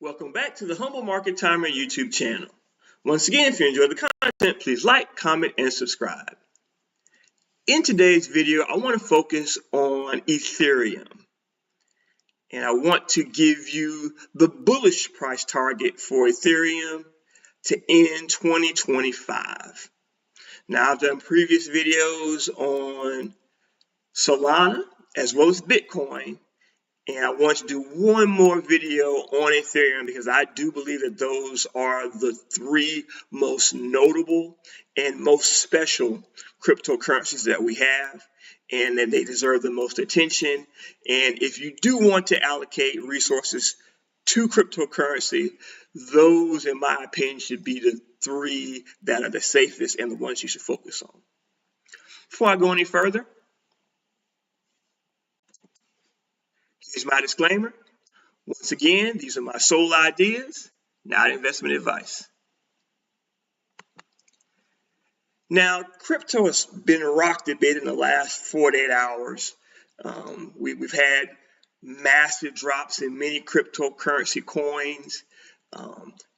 Welcome back to the Humble Market Timer YouTube channel. Once again, if you enjoyed the content, please like, comment, and subscribe. In today's video, I want to focus on Ethereum. And I want to give you the bullish price target for Ethereum to end 2025. Now, I've done previous videos on Solana as well as Bitcoin. And I want to do one more video on Ethereum because I do believe that those are the three most notable and most special cryptocurrencies that we have, and that they deserve the most attention. And if you do want to allocate resources to cryptocurrency, those, in my opinion, should be the three that are the safest and the ones you should focus on. Before I go any further, here's my disclaimer. Once again, these are my sole ideas, not investment advice. Now, crypto has been rocked a bit in the last 48 hours. We've had massive drops in many cryptocurrency coins.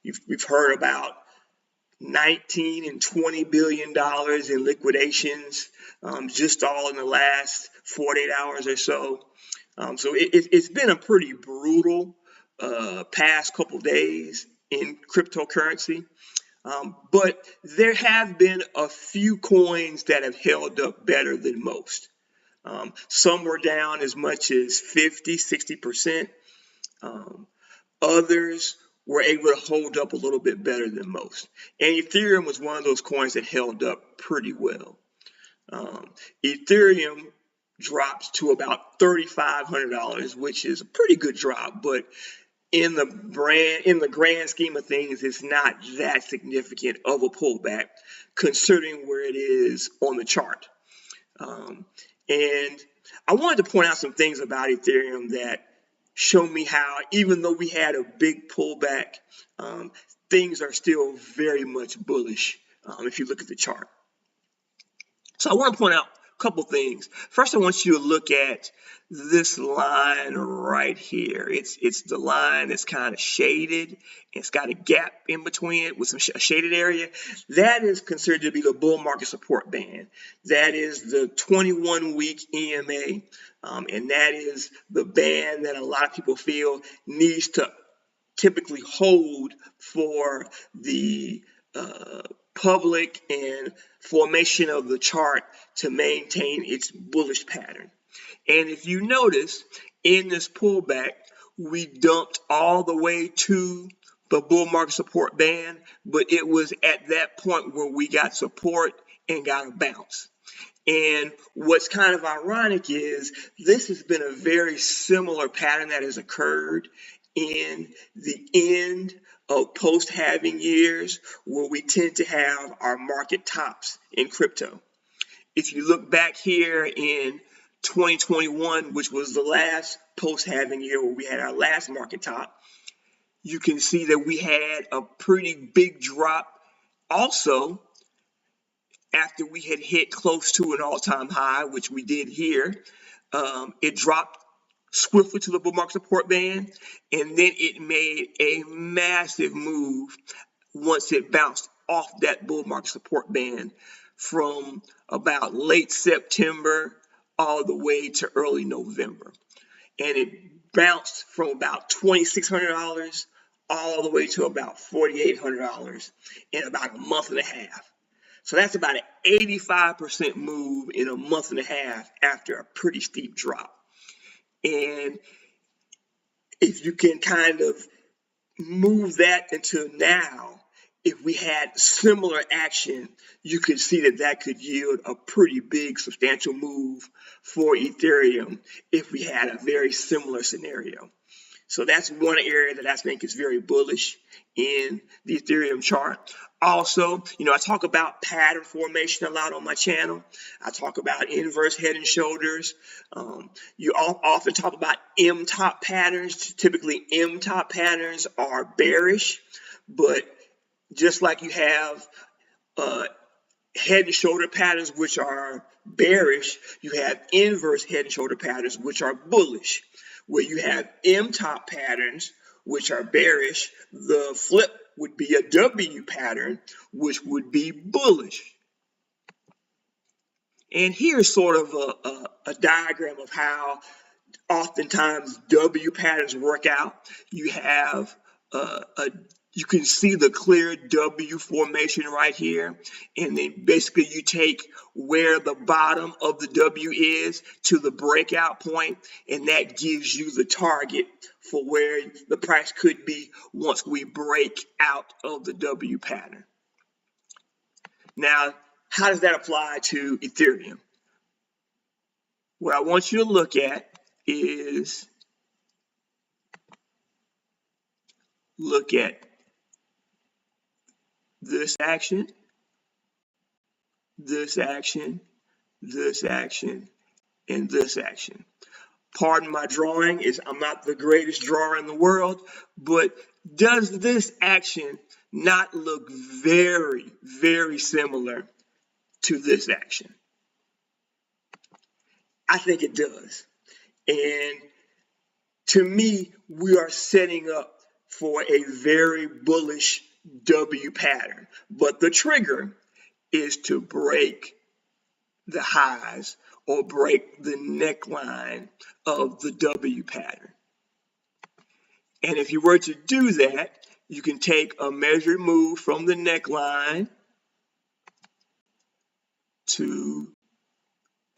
We've heard about 19 and $20 billion in liquidations, just all in the last 48 hours or so. So it's been a pretty brutal past couple days in cryptocurrency. But there have been a few coins that have held up better than most. Some were down as much as 50, 60%. Others were able to hold up a little bit better than most. And Ethereum was one of those coins that held up pretty well. Ethereum drops to about $3,500, which is a pretty good drop, but in the grand scheme of things, it's not that significant of a pullback considering where it is on the chart. And I wanted to point out some things about Ethereum that show me how, even though we had a big pullback, things are still very much bullish if you look at the chart. So I want to point out a couple things. First, I want you to look at this line right here. It's the line that's kind of shaded. It's got a gap in between it with a shaded area. That is considered to be the bull market support band. That is the 21-week EMA, and that is the band that a lot of people feel needs to typically hold for the public and formation of the chart to maintain its bullish pattern. And if you notice, in this pullback, we dumped all the way to the bull market support band, but it was at that point where we got support and got a bounce. And what's kind of ironic is this has been a very similar pattern that has occurred in the end of post-halving years, where we tend to have our market tops in crypto. If you look back here in 2021, which was the last post-halving year where we had our last market top, you can see that we had a pretty big drop also after we had hit close to an all-time high, which we did here. It dropped swiftly to the bull market support band, and then it made a massive move once it bounced off that bull market support band from about late September all the way to early November. And it bounced from about $2,600 all the way to about $4,800 in about a month and a half. So that's about an 85% move in a month and a half after a pretty steep drop. And if you can kind of move that into now, if we had similar action, you could see that that could yield a pretty big substantial move for Ethereum if we had a very similar scenario. So that's one area that I think is very bullish in the Ethereum chart. Also, I talk about pattern formation a lot on my channel. I talk about inverse head and shoulders. You often talk about M-top patterns. Typically, M-top patterns are bearish, but just like you have head and shoulder patterns which are bearish, you have inverse head and shoulder patterns which are bullish, where you have M-top patterns which are bearish. The flip would be a W pattern, which would be bullish. And here's sort of a diagram of how oftentimes W patterns work out. You have you can see the clear W formation right here, and then basically you take where the bottom of the W is to the breakout point, and that gives you the target for where the price could be once we break out of the W pattern. Now, how does that apply to Ethereum? What I want you to look at is look at this action, this action, this action, and this action. Pardon my drawing, I'm not the greatest drawer in the world, but does this action not look very, very similar to this action? I think it does. And to me, we are setting up for a very bullish W pattern. But the trigger is to break the highs or break the neckline of the W pattern. And if you were to do that, you can take a measured move from the neckline to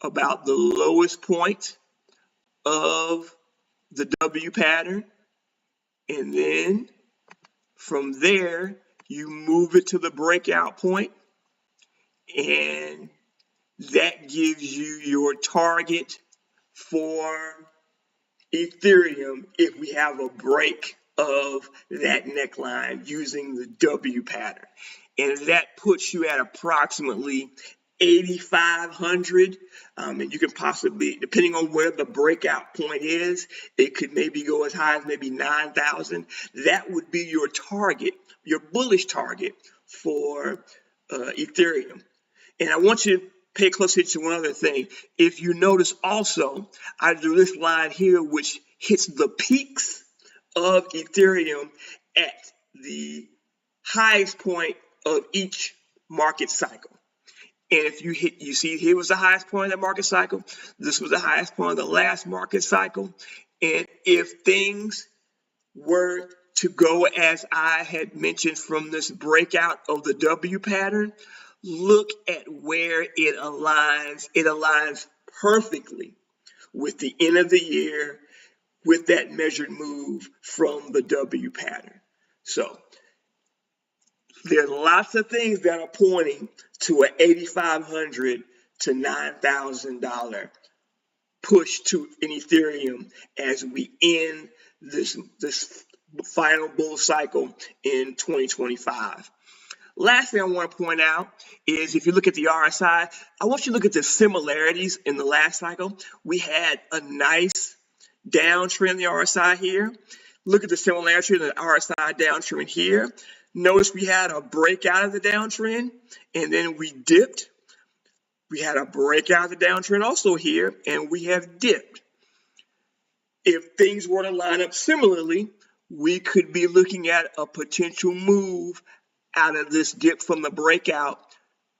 about the lowest point of the W pattern, and then from there you move it to the breakout point, and that gives you your target for Ethereum if we have a break of that neckline using the W pattern. And that puts you at approximately 8,500, and you can possibly, depending on where the breakout point is, it could maybe go as high as maybe 9,000. That would be your target, your bullish target for Ethereum. And I want you to pay close attention to one other thing. If you notice also, I do this line here, which hits the peaks of Ethereum at the highest point of each market cycle. And if you see here was the highest point of the market cycle. This was the highest point of the last market cycle. And if things were to go as I had mentioned from this breakout of the W pattern, look at where it aligns. It aligns perfectly with the end of the year with that measured move from the W pattern. So there's lots of things that are pointing to an $8,500 to $9,000 push to in Ethereum as we end this final bull cycle in 2025. Last thing I want to point out is if you look at the RSI, I want you to look at the similarities in the last cycle. We had a nice downtrend in the RSI here. Look at the similarity in the RSI downtrend here. Notice we had a breakout of the downtrend, and then we dipped. We had a breakout of the downtrend also here, and we have dipped. If things were to line up similarly, we could be looking at a potential move out of this dip from the breakout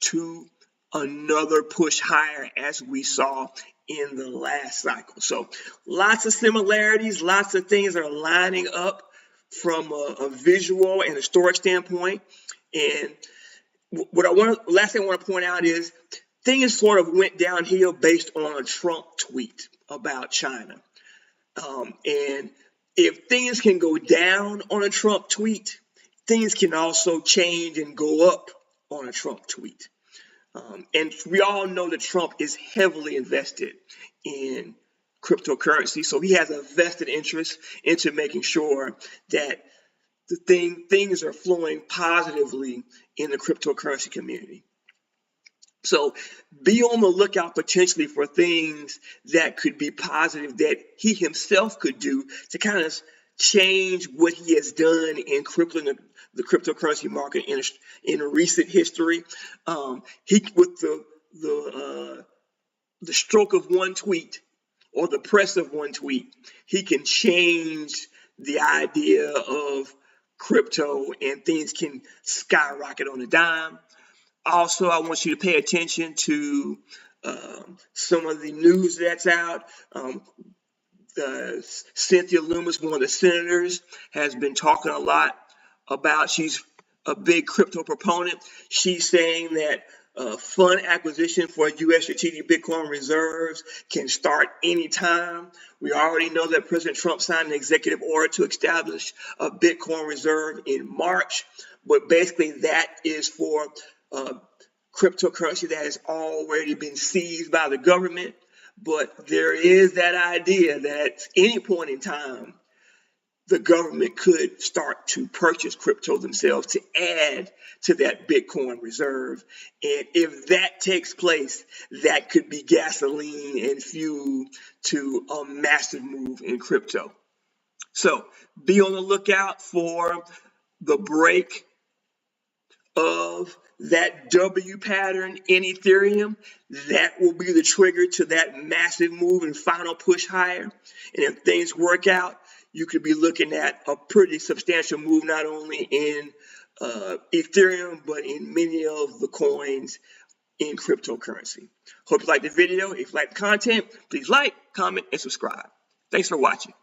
to another push higher as we saw in the last cycle. So lots of similarities, lots of things are lining up from a visual and historic standpoint. And last thing I want to point out is things sort of went downhill based on a Trump tweet about China. And if things can go down on a Trump tweet, things can also change and go up on a Trump tweet. And we all know that Trump is heavily invested in cryptocurrency, so he has a vested interest into making sure that things are flowing positively in the cryptocurrency community. So be on the lookout potentially for things that could be positive that he himself could do to kind of change what he has done in crippling the cryptocurrency market in recent history. He with the stroke of one tweet or the press of one tweet, he can change the idea of crypto, and things can skyrocket on a dime. Also, I want you to pay attention to some of the news that's out. Cynthia Lummis, one of the senators, has been talking a lot about, she's a big crypto proponent. She's saying that fund acquisition for U.S. strategic Bitcoin reserves can start anytime. We already know that President Trump signed an executive order to establish a Bitcoin reserve in March, but basically that is for cryptocurrency that has already been seized by the government. But there is that idea that at any point in time, the government could start to purchase crypto themselves to add to that Bitcoin reserve. And if that takes place, that could be gasoline and fuel to a massive move in crypto. So be on the lookout for the break of that W pattern in Ethereum. That will be the trigger to that massive move and final push higher. And if things work out, you could be looking at a pretty substantial move, not only in Ethereum, but in many of the coins in cryptocurrency. Hope you liked the video. If you like the content, please like, comment, and subscribe. Thanks for watching.